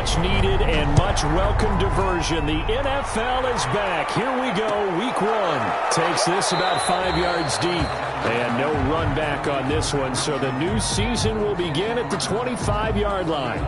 much needed and much welcome diversion. The NFL is back. Here we go. Week 1 takes this about 5 yards deep. And no run back on this one, so the new season will begin at the 25-yard line.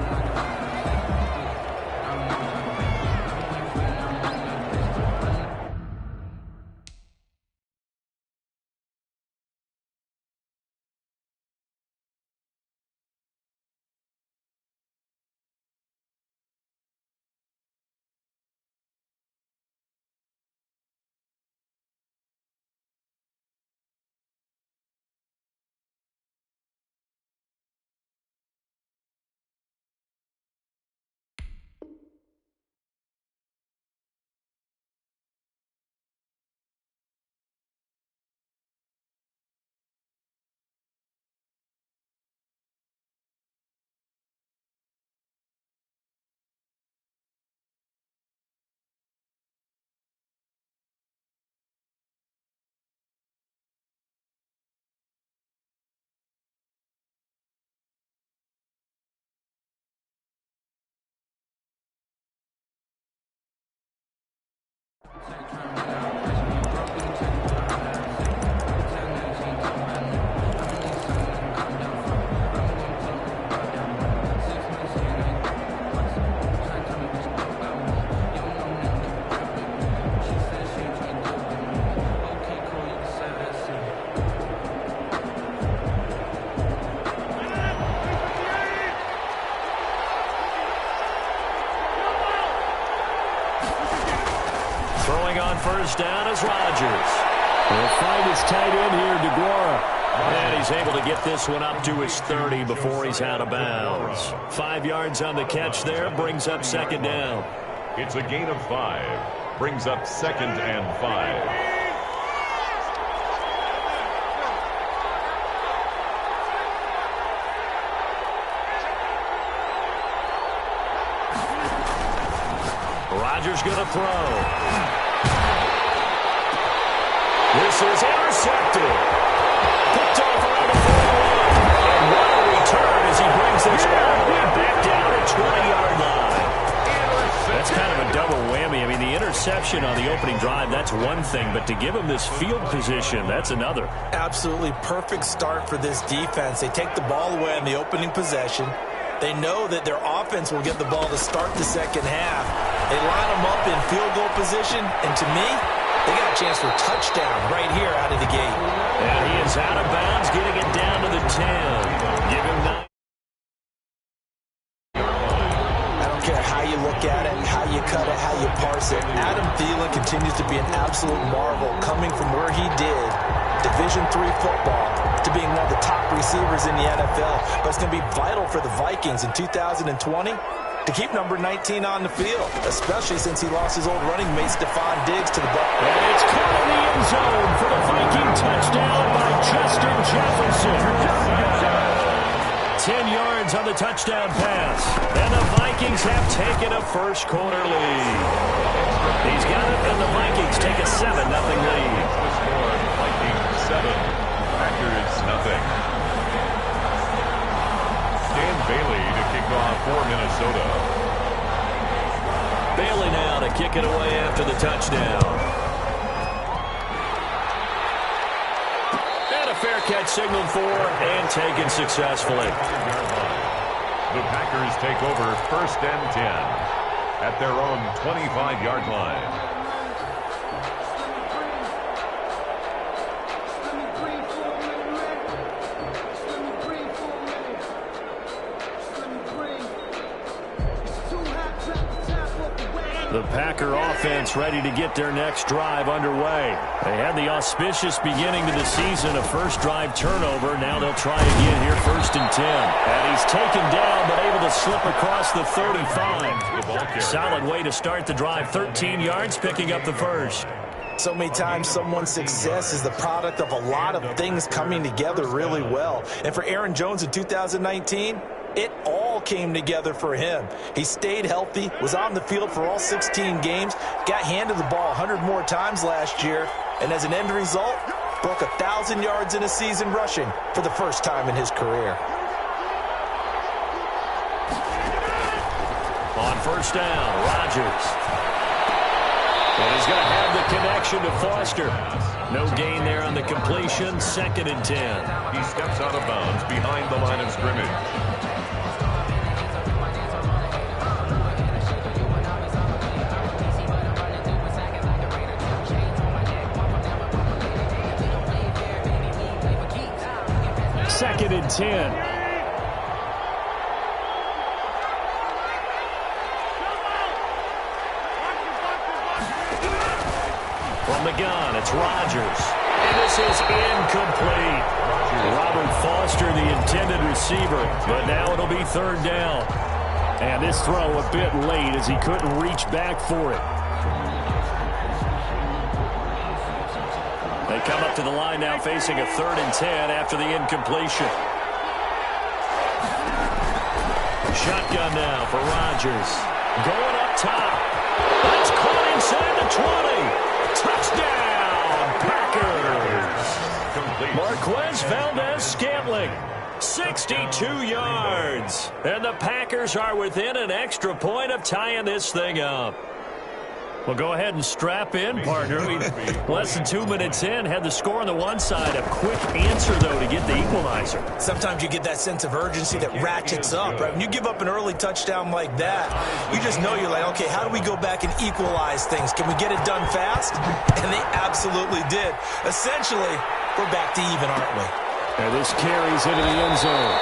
First down is Rodgers. He'll find his tight end here, DeGuara. And he's able to get this one up to his 30 before he's out of bounds. 5 yards on the catch there, brings up second down. It's a gain of 5. Brings up 2nd and 5. Rodgers going to throw. This is intercepted. Picked off around the 41. And what a return as he brings this all the way back down at 20-yard line. That's kind of a double whammy. I mean, the interception on the opening drive, that's one thing. But to give him this field position, that's another. Absolutely perfect start for this defense. They take the ball away on the opening possession. They know that their offense will get the ball to start the second half. They line them up in field goal position. And to me, they got a chance for a touchdown right here out of the gate. And he is out of bounds, getting it down to the 10. Give him 9. I don't care how you look at it, how you cut it, how you parse it. Adam Thielen continues to be an absolute marvel coming from where he did Division III football to being one of the top receivers in the NFL. But it's going to be vital for the Vikings in 2020 to keep number 19 on the field, especially since he lost his old running mate, Stephon Diggs, to the Bucs. And it's caught in the end zone for the Viking touchdown by Justin Jefferson. 10 yards on the touchdown pass. And the Vikings have taken a first quarter lead. He's got it, and the Vikings take a 7-0 lead. Vikings 7, Packers 0. Dan Bailey to kick off for Minnesota. Bailey now to kick it away after the touchdown. And a fair catch signaled for and taken successfully. The Packers take over 1st and 10 at their own 25-yard line. The Packer offense ready to get their next drive underway. They had the auspicious beginning to the season, a first drive turnover. Now they'll try again here, 1st and 10. And he's taken down, but able to slip across the 35. Solid way to start the drive, 13 yards, picking up the first. So many times someone's success is the product of a lot of things coming together really well. And for Aaron Jones in 2019, it all came together for him. He stayed healthy, was on the field for all 16 games, got handed the ball 100 more times last year, and as an end result, broke 1,000 yards in a season rushing for the first time in his career. On first down. Rodgers. And he's going to have the connection to Foster. No gain there on the completion. 2nd and 10. He steps out of bounds behind the line of scrimmage. Second and 10. From the gun, it's Rodgers. And this is incomplete. Robert Foster, the intended receiver, but now it'll be 3rd down. And this throw a bit late as he couldn't reach back for it. They come up to the line now facing a 3rd and 10 after the incompletion. Shotgun now for Rodgers. Going up top. That's caught inside the 20. Touchdown, Packers. Marquez Valdez-Scantling. 62 yards. And the Packers are within an extra point of tying this thing up. Well, go ahead and strap in, partner. Less than 2 minutes in, had the score on the one side. A quick answer, though, to get the equalizer. Sometimes you get that sense of urgency that ratchets up, right? When you give up an early touchdown like that, you just know you're like, okay, how do we go back and equalize things? Can we get it done fast? And they absolutely did. Essentially, we're back to even, aren't we? And this carries into the end zone.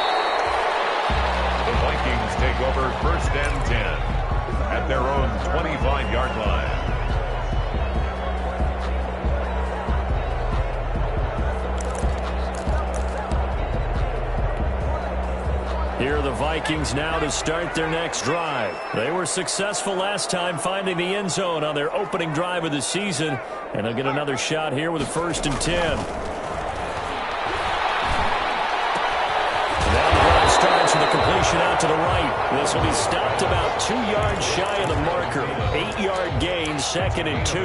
The Vikings take over 1st and 10. At their own 25-yard line. Here are the Vikings now to start their next drive. They were successful last time finding the end zone on their opening drive of the season, and they'll get another shot here with a 1st and 10. Starts with a completion out to the right. This will be stopped about 2 yards shy of the marker. 8-yard gain, 2nd and 2.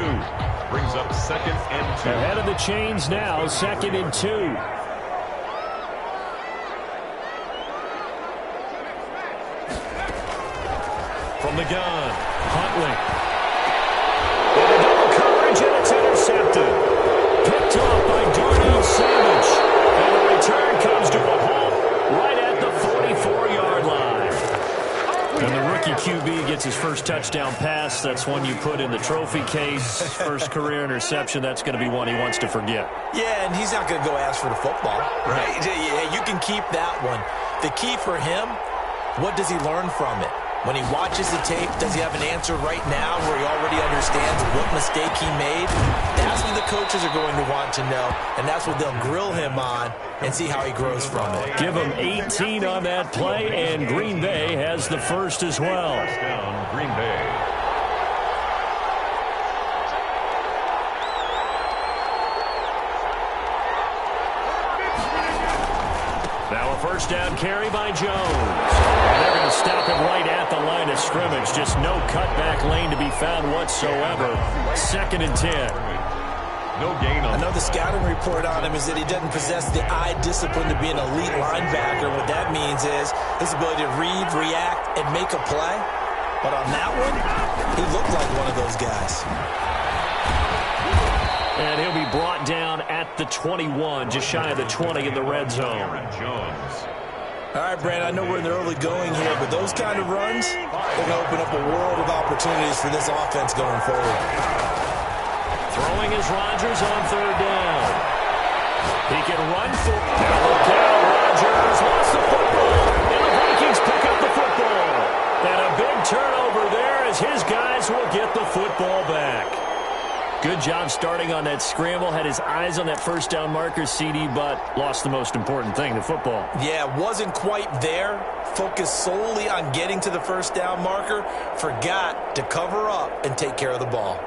Brings up 2nd and 2. Ahead of the chains now, 2nd and 2. From the gun, Huntley. And double coverage, and it's intercepted. Picked off by Darnell Savage. And the return comes to a halt right at the 44-yard line. And the rookie QB gets his first touchdown pass. That's one you put in the trophy case. First career interception, that's going to be one he wants to forget. Yeah, and he's not going to go ask for the football, right? Yeah, you can keep that one. The key for him, what does he learn from it? When he watches the tape, does he have an answer right now where he already understands what mistake he made? That's what the coaches are going to want to know, and that's what they'll grill him on and see how he grows from it. Give him 18 on that play, and Green Bay has the first as well. Touchdown, Green Bay. Now a first down carry by Jones. And they're going to stop him right at the line of scrimmage. Just no cutback lane to be found whatsoever. 2nd and 10. No gain on. I know the scouting report on him is that he doesn't possess the eye discipline to be an elite linebacker. What that means is his ability to read, react, and make a play. But on that one, he looked like one of those guys. And he'll be brought down at the 21, just shy of the 20 in the red zone. Jones. All right, Brand, I know we're in the early going here, but those kind of runs, they're going to open up a world of opportunities for this offense going forward. Throwing is Rodgers on 3rd down. He can run for it. Now look out, Rodgers lost the football. And the Vikings pick up the football. And a big turnover there as his guys will get the football back. Good job starting on that scramble. Had his eyes on that first down marker, CD, but lost the most important thing, the football. Yeah, wasn't quite there. Focused solely on getting to the first down marker. Forgot to cover up and take care of the ball.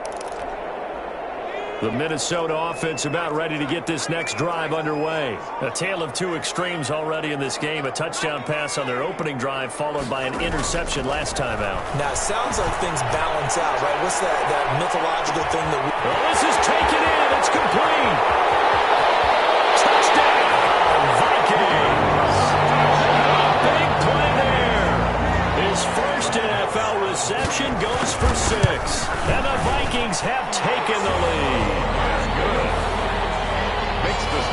The Minnesota offense about ready to get this next drive underway. A tale of two extremes already in this game. A touchdown pass on their opening drive followed by an interception last time out. Now, it sounds like things balance out, right? What's that mythological thing that we... Well, this is taken in. It's complete. Touchdown, Vikings. A big play there. His first NFL reception, goes for 6. And the Vikings have taken the lead.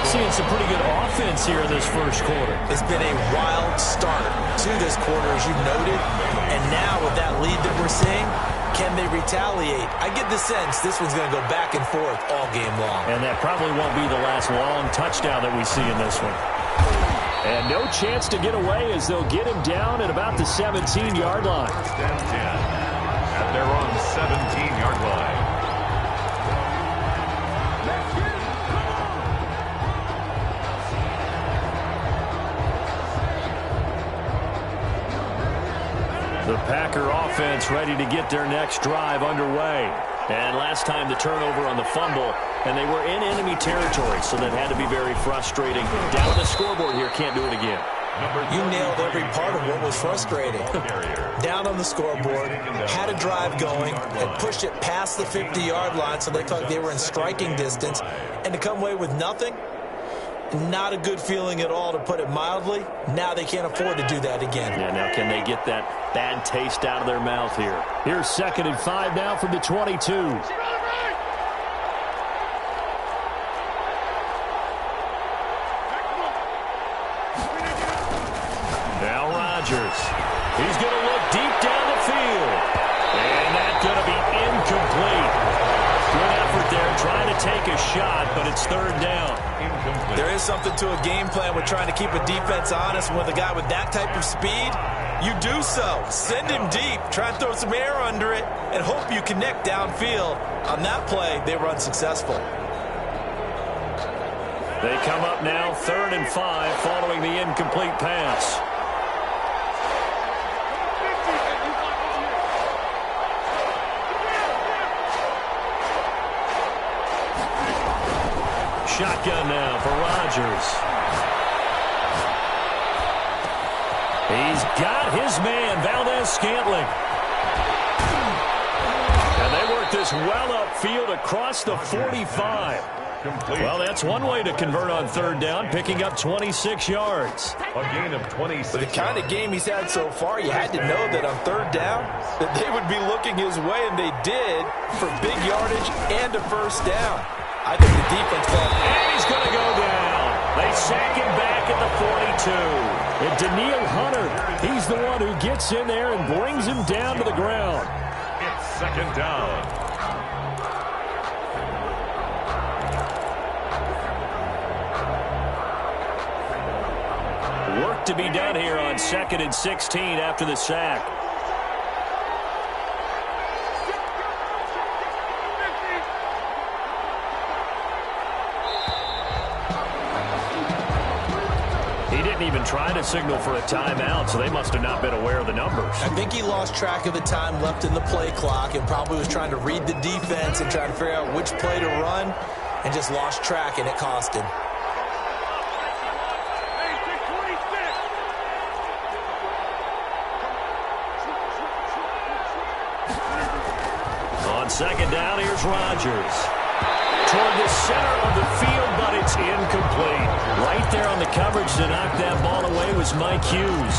Seeing some pretty good offense here in this first quarter. It's been a wild start to this quarter, as you noted. And now with that lead that we're seeing, can they retaliate? I get the sense this one's going to go back and forth all game long. And that probably won't be the last long touchdown that we see in this one. And no chance to get away as they'll get him down at about the 17-yard line. First and 10 at their own 17-yard line. The Packer offense ready to get their next drive underway. And last time the turnover on the fumble, and they were in enemy territory, so that had to be very frustrating. Down the scoreboard here, can't do it again. You nailed every part of what was frustrating. Down on the scoreboard, had a drive going, had pushed it past the 50-yard line, so they felt they were in striking distance, and to come away with nothing, not a good feeling at all, to put it mildly. Now they can't afford to do that again. Yeah, now can they get that bad taste out of their mouth here? Here's 2nd and 5 now from the 22. Now Rodgers. He's going to look deep down the field. And that's going to be incomplete. Good effort there, trying to take a shot, but it's 3rd down. There is something to a game plan with trying to keep a defense honest. With a guy with that type of speed, you do so. Send him deep, try and throw some air under it, and hope you connect downfield. On that play, they were unsuccessful. They come up now 3rd and 5 following the incomplete pass. Shotgun now for Rodgers. He's got his man, Valdez-Scantling. And they work this well upfield across the 45. Well, that's one way to convert on 3rd down, picking up 26 yards. A gain of 26. For the kind of game he's had so far, you had to know that on 3rd down, that they would be looking his way, and they did, for big yardage and a 1st down. I think the defense felt. And he's going to go down. They sack him back at the 42. And Daniil Hunter, he's the one who gets in there and brings him down to the ground. It's 2nd down. Work to be done here on 2nd and 16 after the sack. Even try to signal for a timeout, so they must have not been aware of the numbers. I think he lost track of the time left in the play clock and probably was trying to read the defense and trying to figure out which play to run, and just lost track, and it cost him. On 2nd down, here's Rodgers. Toward the center of the field, but it's incomplete. Right there on the coverage to knock that ball away was Mike Hughes.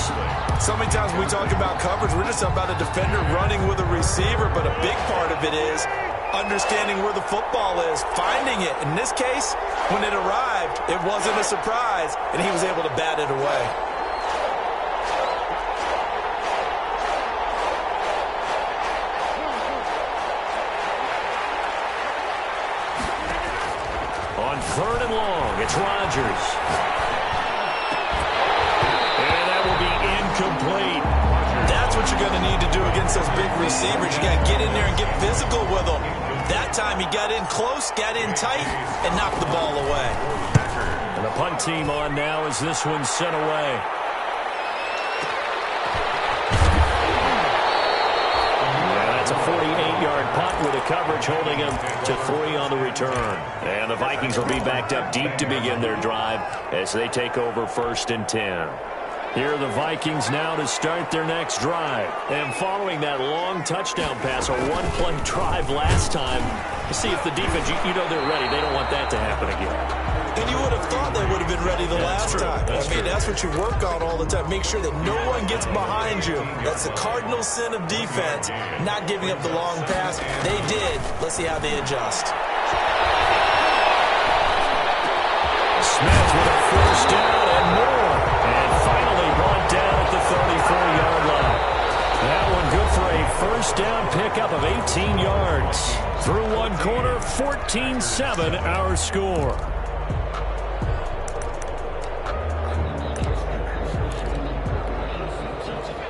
So many times when we talk about coverage, we're just about a defender running with a receiver, but a big part of it is understanding where the football is, finding it. In this case, when it arrived, it wasn't a surprise, and he was able to bat it away. On 3rd and long, it's Rodgers. And that will be incomplete. That's what you're going to need to do against those big receivers. You got to get in there and get physical with them. That time he got in close, got in tight, and knocked the ball away. And the punt team on now as this one's sent away. That's a 48-yard punt with a coverage holding him to 3 on the return. And the Vikings will be backed up deep to begin their drive as they take over 1st and 10. Here are the Vikings now to start their next drive. And following that long touchdown pass, a one-play drive last time, to see if the defense, you know they're ready. They don't want that to happen again. And you would have thought they would have been ready the last time. That's what you work on all the time. Make sure that no one gets behind you. That's the cardinal sin of defense, not giving up the long pass. They did. Let's see how they adjust. Smith with a first down and more. And finally brought down at the 34-yard line. That one good for a first down pickup of 18 yards. Through one quarter, 14-7 our score.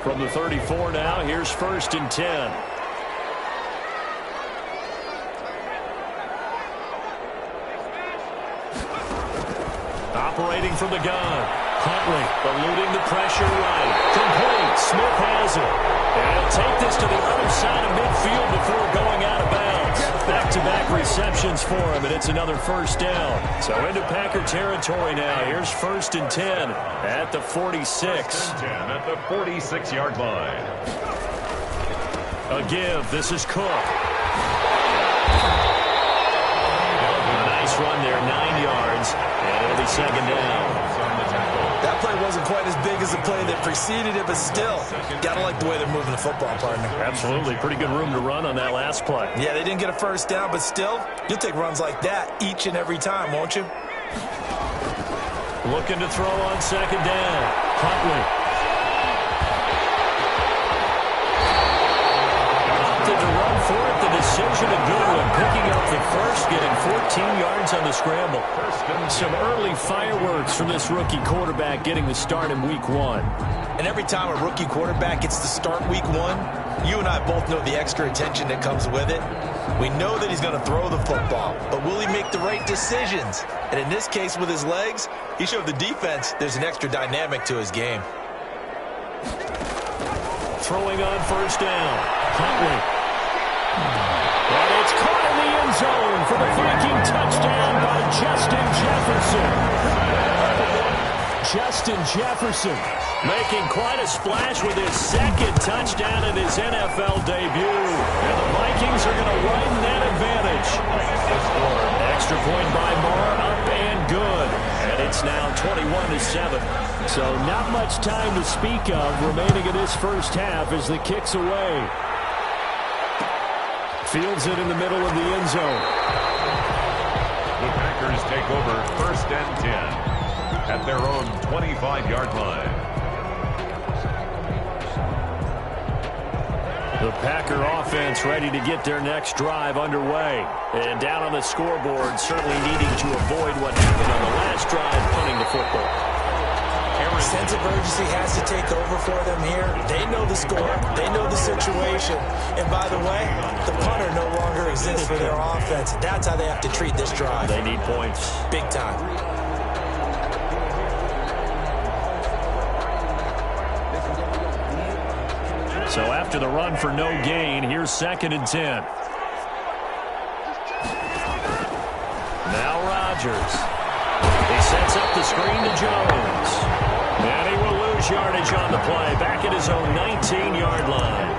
From the 34 now, here's 1st and 10. Operating from the gun. Huntley eluding the pressure right. Complete. Smith has it. And he'll take this to the other side of midfield before going out of bounds. Back-to-back receptions for him, and it's another first down. So into Packer territory now. Here's 1st and 10 at the 46. 10 at the 46-yard line. A give. This is Cook. Nice run there, 9 yards, and it'll be 2nd down. That play wasn't quite as big as the play that preceded it, but still, gotta like the way they're moving the football, partner. Absolutely. Pretty good room to run on that last play. Yeah, they didn't get a first down, but still, you'll take runs like that each and every time, won't you? Looking to throw on 2nd down. Huntley. Opted to run for it. The decision a good one. Picking up the first, getting 14 yards on the scramble. Some early fireworks from this rookie quarterback getting the start in week 1. And every time a rookie quarterback gets to start week 1, you and I both know the extra attention that comes with it. We know that he's going to throw the football, but will he make the right decisions? And in this case, with his legs, he showed the defense there's an extra dynamic to his game. Throwing on 1st down. Huntley. And it's caught in the end zone for the Viking touchdown by Justin Jefferson. Justin Jefferson making quite a splash with his 2nd touchdown in his NFL debut. And the Vikings are going to widen that advantage. Extra point by Marr, up and good. And it's now 21-7. So not much time to speak of remaining in this first half as the kick's away. Fields it in the middle of the end zone. The Packers take over 1st and 10 at their own 25-yard line. The Packer offense ready to get their next drive underway. And down on the scoreboard, certainly needing to avoid what happened on the last drive, punting the football. Sense of urgency has to take over for them here. They know the score. They know the situation. And by the way, the punter no longer exists for their offense. That's how they have to treat this drive. They need points. Big time. So after the run for no gain, here's 2nd and 10. Now Rodgers. He sets up the screen to Jones. And he will lose yardage on the play. Back at his own 19-yard line.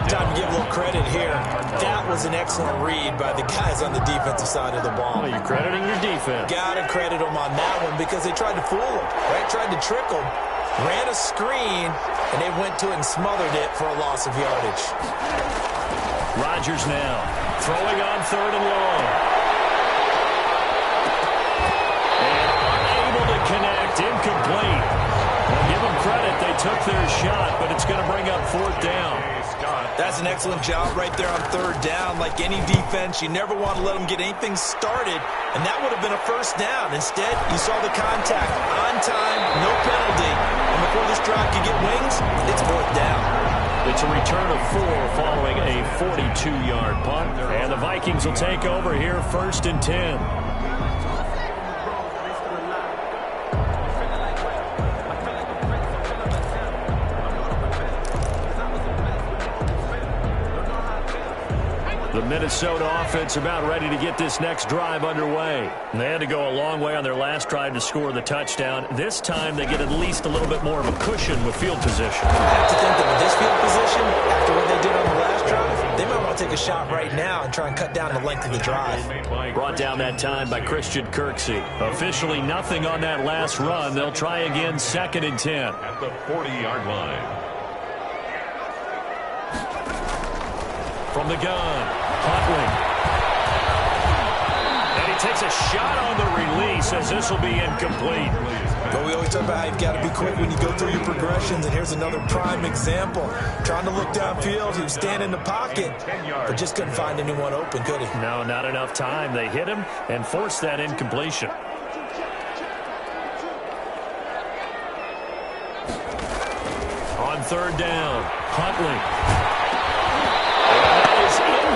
Time to give a little credit here. That was an excellent read by the guys on the defensive side of the ball. Well, you're crediting your defense. Got to credit them on that one because they tried to fool him, right? Tried to trick him. Ran a screen, and they went to it and smothered it for a loss of yardage. Rodgers now throwing on 3rd and long. And unable to connect. Incomplete. Well, give them credit. They took their shot, but it's going to bring up 4th down. That's an excellent job right there on 3rd down. Like any defense, you never want to let them get anything started, and that would have been a first down. Instead, you saw the contact on time, no penalty, and before this drive could get wings, it's 4th down. It's a return of 4 following a 42-yard punt, and the Vikings will take over here 1st and 10. The Minnesota offense about ready to get this next drive underway. They had to go a long way on their last drive to score the touchdown. This time they get at least a little bit more of a cushion with field position. I have to think that with this field position, after what they did on the last drive, they might want to take a shot right now and try and cut down the length of the drive. Brought down that time by Christian Kirksey. Officially nothing on that last run. They'll try again 2nd and 10. At the 40-yard line. From the gun, Huntley. And he takes a shot on the release as this will be incomplete. But we always talk about how you've got to be quick when you go through your progressions, and here's another prime example. Trying to look downfield, he was standing in the pocket, but just couldn't find anyone open, could he? No, not enough time. They hit him and forced that incompletion. On 3rd down, Huntley.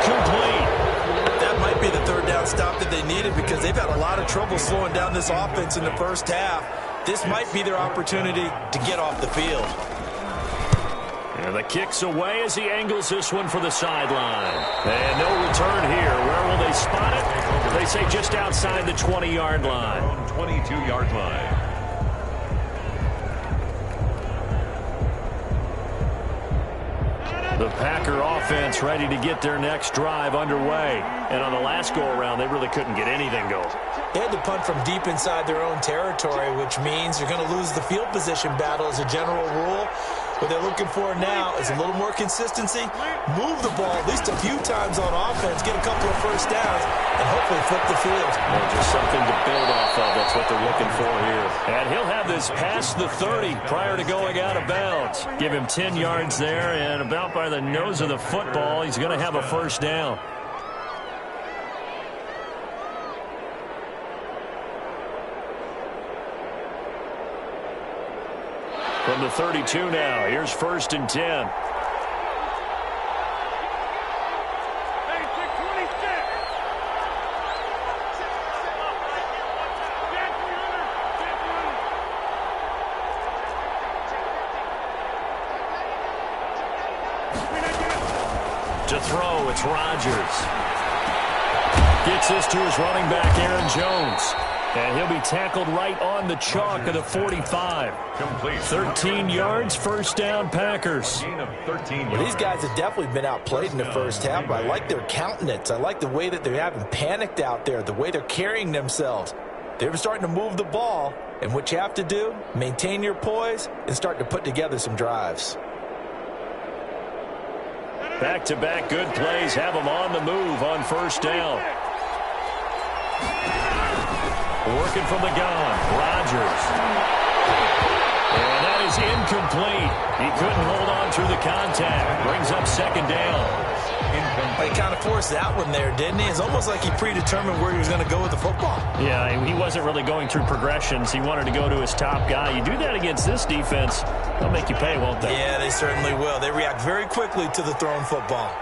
Incomplete. That might be the 3rd down stop that they needed because they've had a lot of trouble slowing down this offense in the first half. This might be their opportunity to get off the field. And the kick's away as he angles this one for the sideline. And no return here. Where will they spot it? They say just outside the 20-yard line. 22-yard line. The Packer offense ready to get their next drive underway. And on the last go-around, they really couldn't get anything going. They had to punt from deep inside their own territory, which means you're going to lose the field position battle as a general rule. What they're looking for now is a little more consistency, move the ball at least a few times on offense, get a couple of first downs, and hopefully flip the field. Well, just something to build off of. That's what they're looking for here. And he'll have this past the 30 prior to going out of bounds. Give him 10 yards there, and about by the nose of the football, he's going to have a first down. From the 32 now, here's 1st and 10. To throw, it's Rodgers. Gets this to his running back, Aaron Jones. And he'll be tackled right on the chalk of the 45. Complete. 13 yards, first down, Packers. Gain of 13 yards. Well, these guys have definitely been outplayed in the first half, but I like their countenance. I like the way that they haven't panicked out there, the way they're carrying themselves. They're starting to move the ball, and what you have to do, maintain your poise and start to put together some drives. Back-to-back good plays have them on the move on first down. Working from the gun, Rodgers. And that is incomplete. He couldn't hold on through the contact. Brings up 2nd down. He kind of forced that one there, didn't he? It's almost like he predetermined where he was going to go with the football. Yeah, he wasn't really going through progressions. He wanted to go to his top guy. You do that against this defense, they'll make you pay, won't they? Yeah, they certainly will. They react very quickly to the thrown football.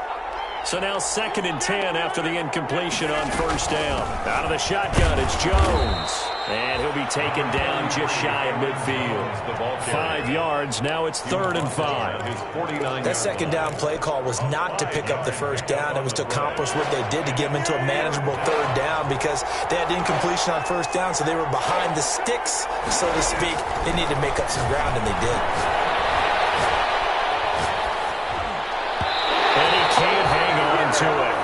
So now 2nd and 10 after the incompletion on first down. Out of the shotgun, it's Jones. And he'll be taken down just shy of midfield. 5 yards, now it's 3rd and 5. That 2nd down play call was not to pick up the first down. It was to accomplish what they did to get them into a manageable 3rd down because they had incompletion on first down, so they were behind the sticks, so to speak. They needed to make up some ground, and they did. To it.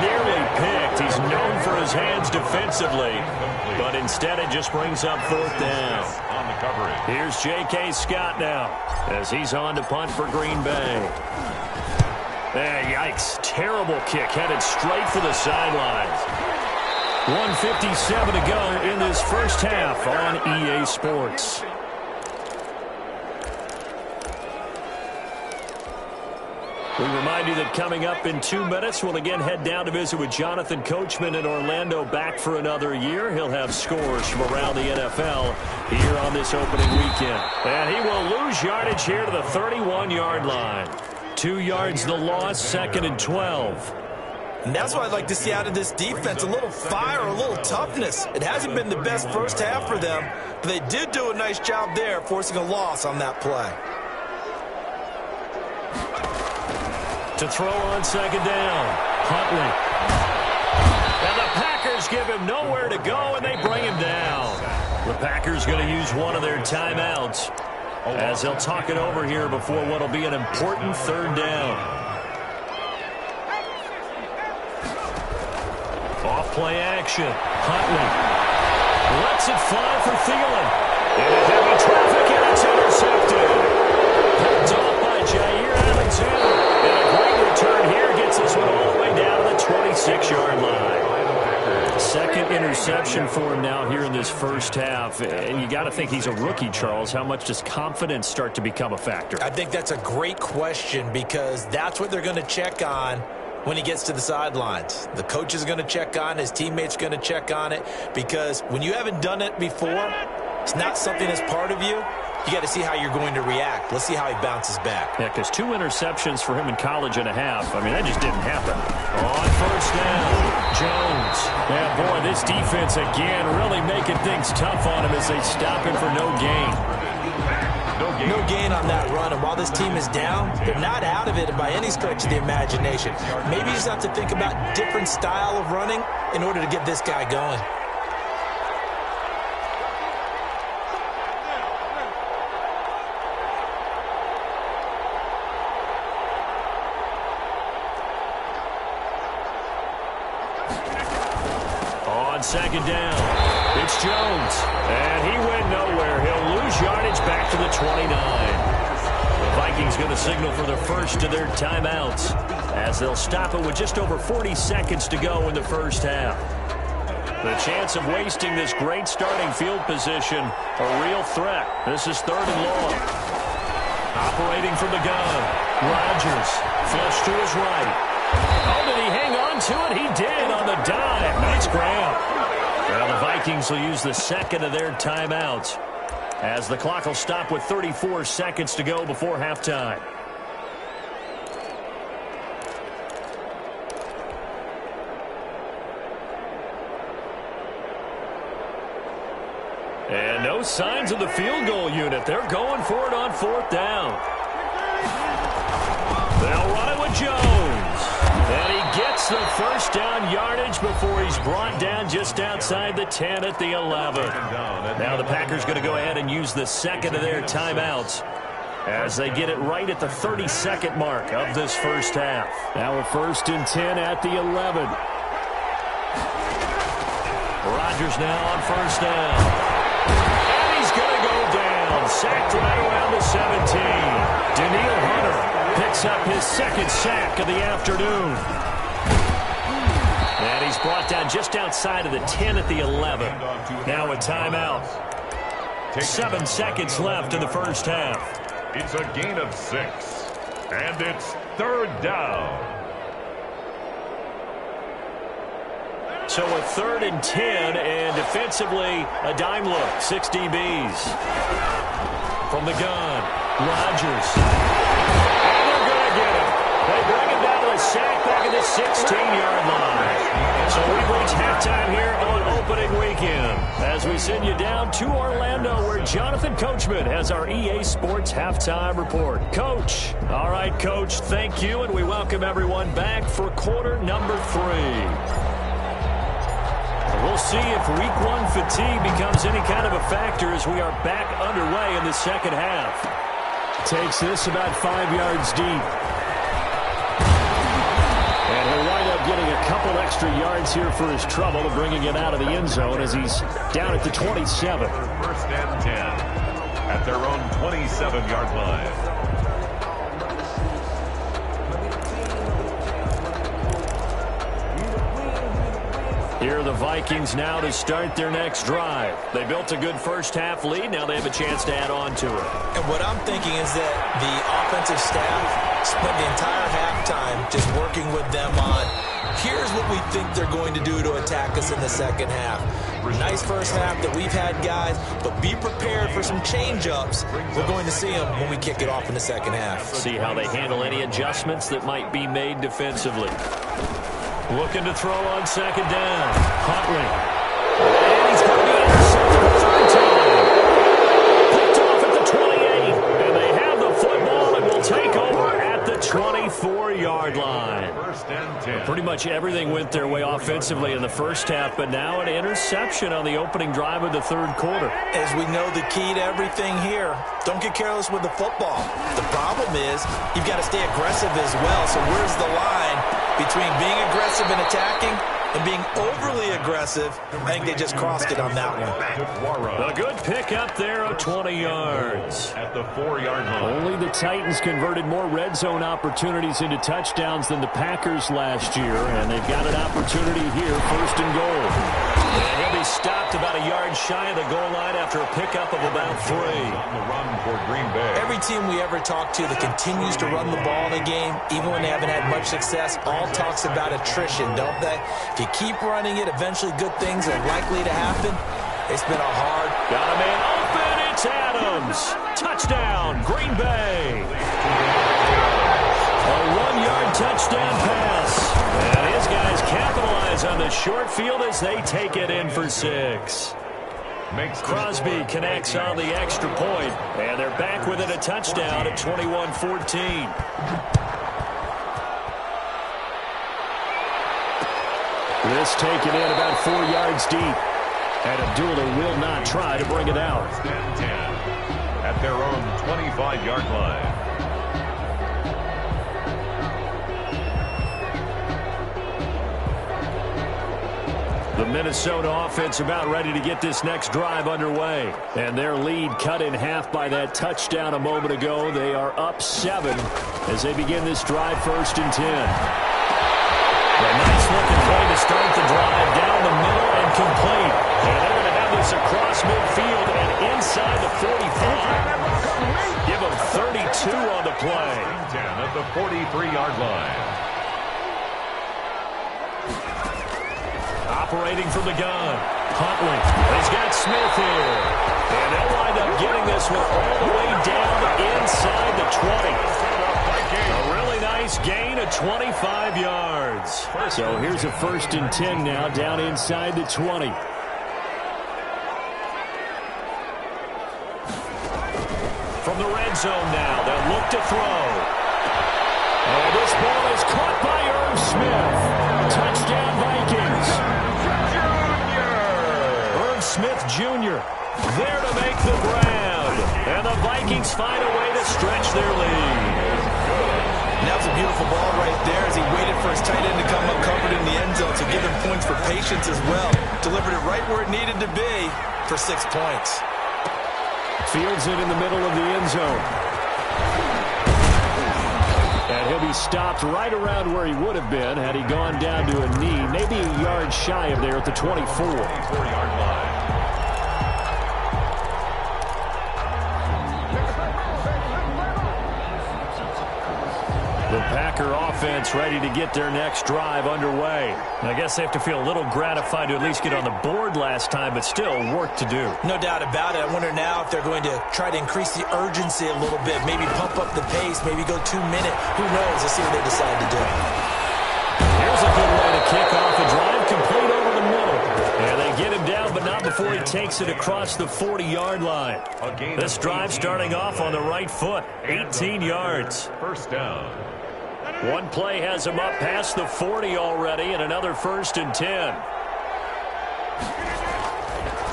Nearly picked. He's known for his hands defensively, but instead it just brings up 4th down. On the coverage. Here's J.K. Scott now as he's on to punt for Green Bay. Yikes. Terrible kick headed straight for the sidelines. 1:57 to go in this first half on EA Sports. We remind you that coming up in 2 minutes, we'll again head down to visit with Jonathan Coachman in Orlando, back for another year. He'll have scores from around the NFL here on this opening weekend. And he will lose yardage here to the 31-yard line. 2 yards the loss, 2nd and 12. And that's what I'd like to see out of this defense, a little fire, a little toughness. It hasn't been the best first half for them, but they did do a nice job there, forcing a loss on that play. To throw on second down. Huntley. And the Packers give him nowhere to go, and they bring him down. The Packers going to use one of their timeouts as they'll talk it over here before what will be an important third down. Off-play action. Huntley lets it fly for Thielen. Into heavy traffic, and it's intercepted. Picked off by Jair Alexander. And a great return here gets this one all the way down to the 26-yard line. Second interception for him now here in this first half. And you got to think he's a rookie, Charles. How much does confidence start to become a factor? I think that's a great question because that's what they're going to check on when he gets to the sidelines. The coach is going to check on it. His teammates are going to check on it because when you haven't done it before, it's not something that's part of you. You got to see how you're going to react. Let's see how he bounces back. Yeah, because 2 interceptions for him in college and a half. I mean, that just didn't happen. On first down, Jones. Yeah, boy, this defense again really making things tough on him as they stop him for no gain. No gain on that run, and while this team is down, they're not out of it by any stretch of the imagination. Maybe you just have to think about different style of running in order to get this guy going. On second down, it's Jones, and he went nowhere. He'll lose yardage back to the 29. The Vikings going to signal for the first of their timeouts as they'll stop it with just over 40 seconds to go in the first half. The chance of wasting this great starting field position, a real threat. This is third and long. Operating from the gun, Rodgers, flush to his right. Oh, did he hang on to it? He did on the dive. Nice grab. Well, the Vikings will use the second of their timeouts as the clock will stop with 34 seconds to go before halftime. And no signs of the field goal unit. They're going for it on fourth down. They'll run it with Jones. And he gets the first down yardage before he's brought down just outside the 10 at the 11. Now the Packers going to go ahead and use the second of their timeouts as they get it right at the 32nd mark of this first half. Now a 1st and 10 at the 11. Rodgers now on first down. And he's going to go down. Sacked right around the 17. Daniil Hunter picks up his second sack of the afternoon. And he's brought down just outside of the 10 at the 11. Now a timeout. 7 seconds left in the first half. It's a gain of 6. And it's third down. So a 3rd and 10, and defensively a dime look. 6 DBs. From the gun, Rodgers. And they're going to get him. They bring him down with a sack back at the 16-yard line. So we've reached halftime here on opening weekend as we send you down to Orlando where Jonathan Coachman has our EA Sports halftime report. Coach. All right, Coach, thank you, and we welcome everyone back for quarter number 3. We'll see if week 1 fatigue becomes any kind of a factor as we are back underway in the second half. Takes this about 5 yards deep. And he'll wind up getting a couple extra yards here for his trouble of bringing it out of the end zone as he's down at the 27. 1st and 10 at their own 27-yard line. Here are the Vikings now to start their next drive. They built a good first half lead. Now they have a chance to add on to it. And what I'm thinking is that the offensive staff spent the entire halftime just working with them on, here's what we think they're going to do to attack us in the second half. Nice first half that we've had, guys, but be prepared for some change-ups. We're going to see them when we kick it off in the second half. See how they handle any adjustments that might be made defensively. Looking to throw on second down. Huntley. And he's going to be intercepted the third time. Picked off at the 28. And they have the football and will take over at the 24. 4-yard line. First and 10. Pretty much everything went their way offensively in the first half, but now an interception on the opening drive of the third quarter. As we know, the key to everything here, don't get careless with the football. The problem is you've got to stay aggressive as well. So where's the line between being aggressive and attacking and being overly aggressive? I think they just crossed it on that one. A good pick up there of 20 yards. At the 4-yard line. Only the Titans converted more red zone opportunities into touchdowns than the Packers last year, and they've got an opportunity here, first and goal. And he'll be stopped about a yard shy of the goal line after a pickup of about 3. On the run for Green Bay. Every team we ever talk to that continues to run the ball in a game, even when they haven't had much success, all talks about attrition, don't they? If you keep running it, eventually good things are likely to happen. It's been a hard... Got a man open. It's Adams. Touchdown, Green Bay. A 1-yard touchdown pass. And his guys capitalize on the short field as they take it in for 6. Crosby connects on the extra point, and they're back within a touchdown at 21-14. This taken in about 4 yards deep. And Abdullah will not try to bring it out. First and 10 at their own 25-yard line. The Minnesota offense about ready to get this next drive underway. And their lead cut in half by that touchdown a moment ago. They are up 7 as they begin this drive, first and 10. A nice-looking play to start the drive down the middle and complete. And they're going to have this across midfield and inside the 45. Give them 32 on the play. 10 at the 43-yard line. Operating from the gun. Huntley. He's got Smith here. And they'll wind up getting this one all the way down inside the 20. A really nice gain of 25 yards. So here's a first and 10 now down inside the 20. From the red zone now, they'll look to throw. And this ball is caught by Irv Smith. Touchdown Vikings. Irv Smith Jr. there to make the grab. And the Vikings find a way to stretch their lead. And that was a beautiful ball right there as he waited for his tight end to come up covered in the end zone. So give him points for patience as well. Delivered it right where it needed to be for 6 points. Fields it in the middle of the end zone. And he'll be stopped right around where he would have been had he gone down to a knee. Maybe a yard shy of there at the 24. 24-yard line. The Packer offense ready to get their next drive underway. And I guess they have to feel a little gratified to at least get on the board last time, but still work to do. No doubt about it. I wonder now if they're going to try to increase the urgency a little bit, maybe pump up the pace, maybe go 2-minute. Who knows? Let's see what they decide to do. Here's a good way to kick off a drive, complete over the middle. And they get him down, but not before he takes it across the 40-yard line. This drive starting off on the right foot, 18 yards. First down. One play has him up past the 40 already, and another first and 10.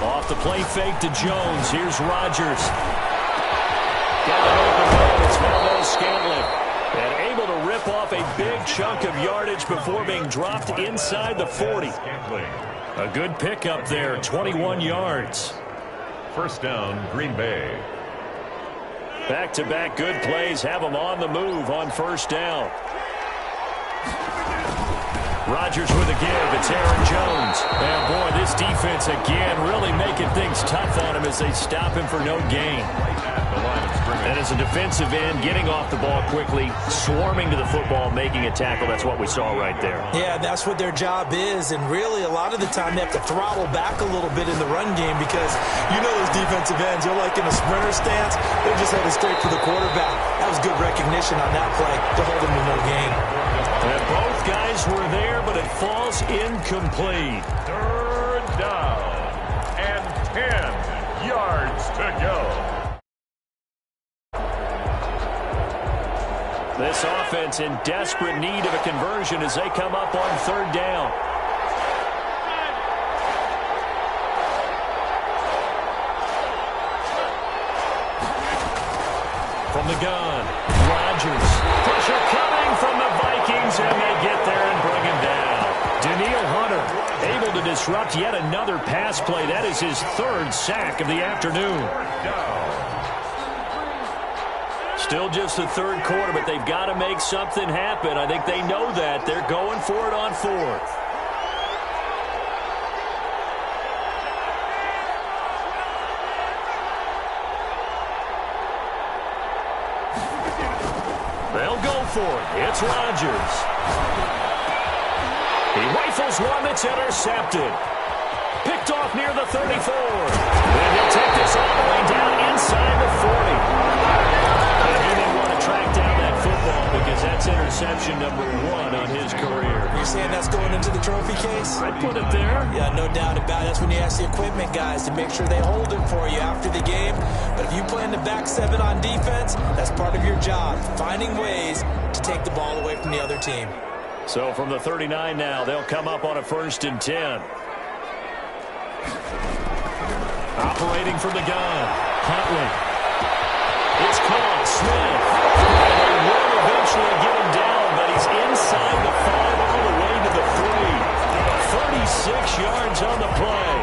Off the play fake to Jones. Here's Rodgers. Got an open man. It's Valdes-Scantling. And able to rip off a big chunk of yardage before being dropped inside the 40. A good pickup there, 21 yards. First down, Green Bay. Back-to-back good plays have them on the move on first down. Rodgers with a give. It's Aaron Jones. And, boy, this defense again really making things tough on him as they stop him for no gain. And as a defensive end, getting off the ball quickly, swarming to the football, making a tackle. That's what we saw right there. Yeah, that's what their job is. And really, a lot of the time, they have to throttle back a little bit in the run game because you know those defensive ends, they're like in a sprinter stance. They're just headed straight for the quarterback. That was good recognition on that play to hold him to no gain. And both guys were there, but it falls incomplete. Third down and 10 yards to go. This offense in desperate need of a conversion as they come up on third down. From the gun, Rodgers. Pressure coming from the Vikings, and they get there and bring him down. Danielle Hunter able to disrupt yet another pass play. That is his third sack of the afternoon. Still just the third quarter, but they've got to make something happen. I think they know that. They're going for it on fourth. They'll go for it. It's Rodgers. He rifles one that's intercepted. Picked off near the 34. And he'll take this all the way down inside the 40. And he didn't want to track down that football because that's interception number 1 on his career. You're saying that's going into the trophy case? I put it there. Yeah, no doubt about it. That's when you ask the equipment guys to make sure they hold it for you after the game. But if you play in the back 7 on defense, that's part of your job, finding ways to take the ball away from the other team. So from the 39 now, they'll come up on a 1st and 10. Operating from the gun, Huntley. It's caught, Smith. And they will eventually get him down, but he's inside the 5 all the way to the 3. 36 yards on the play.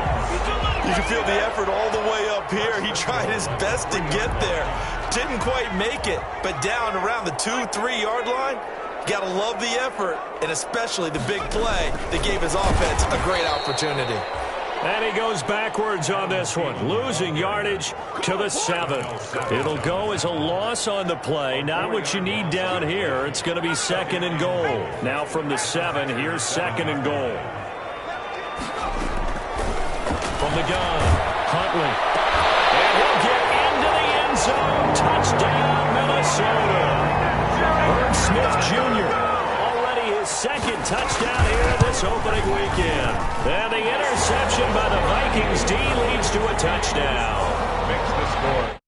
You can feel the effort all the way up here. He tried his best to get there. Didn't quite make it, but down around the 2-3 yard line, you got to love the effort, and especially the big play that gave his offense a great opportunity. And he goes backwards on this one, losing yardage to the 7. It'll go as a loss on the play, not what you need down here. It's going to be 2nd and goal. Now from the 7, here's 2nd and goal. From the gun, Huntley. And he'll get into the end zone. Touchdown, Minnesota. Herb Smith Jr. already his 2nd touchdown here this opening weekend. And the interception by the Vikings D leads to a touchdown. Makes the score.